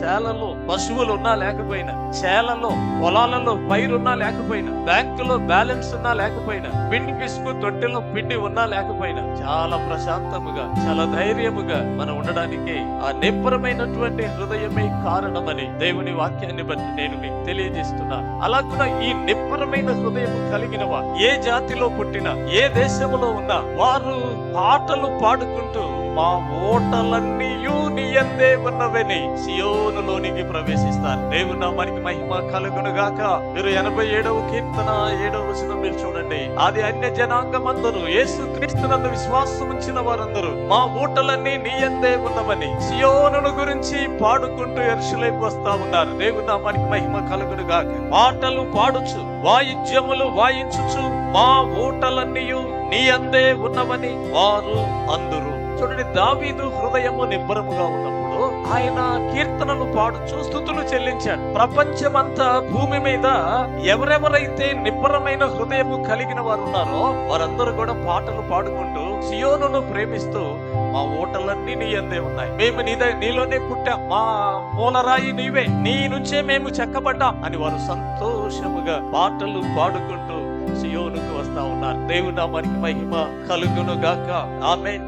చేలలో పశువులు ఉన్నా లేకపోయినా, చేలలో పొలాలలో పైరున్నా లేకపోయినా, బ్యాంకులో బ్యాలెన్స్ ఉన్నా లేకపోయినా, పిండి పిసుకు తొట్టెలో పిండి ఉన్నా లేకపోయినా, చాలా ప్రశాంతముగా చాలా ధైర్యముగా మనం ఉండడానికి ఆ నిబ్బరమైనటువంటి హృదయమే కారణమని దేవుని వాక్యాన్ని బట్టి నేను మీకు తెలియజేస్తున్నాను. అలాగున ఈ నిబ్బరమైన హృదయం కలిగిన వారు ఏ జాతిలో పుట్టినా, ఏ దేశంలో ఉన్నా, వారు పాటలు పాడుకుంటూ మా ఓటలన్నీయు నీ యందే ఉన్నవని సియోనులోనికి ప్రవేశిస్తారు. దేవుని నామానికి మహిమ కలుగును గాక. మీరు 87వ కీర్తన 7వ వచనం మీరు చూడండి. అది అన్య జనాంగమందరూ యేసు క్రీస్తునందు విశ్వాసం ఉంచిన వారందరూ మా ఓటలన్నీ నీ యందే ఉన్నవని సియోనును గురించి పాడుకుంటూ యెరూషలేముకు వస్తా ఉన్నారు. దేవుని నామానికి మహిమ కలుగును గాక. పాటలు పాడుచు, వాయిద్యములు వాయించుచు మా ఓటలన్నీయు నీ యందే ఉన్నవని వారు అందురు. చూడండి, దావీదు హృదయము నిబ్బరముగా ఉన్నప్పుడు ఆయన కీర్తనలు పాడుచు స్తుతులు చెల్లించాడు. ప్రపంచమంతా భూమి మీద ఎవరెవరైతే నిబ్బరమైన హృదయము కలిగిన వారు ఉన్నారో వారందరూ కూడా పాటలు పాడుకుంటూ సియోనును ప్రేమిస్తూ మా ఓటలన్నీ నీ యందే ఉన్నాయి, మేము నీలోనే పుట్టాం, మా మూలరాయి నీవే, నీ నుంచే మేము చెక్కబడ్డాం అని వారు సంతోషముగా పాటలు పాడుకుంటూ సియోనుకు వస్తా ఉన్నారు. దేవుని నామానికి మహిమ కలుగును గాక. ఆమేన్.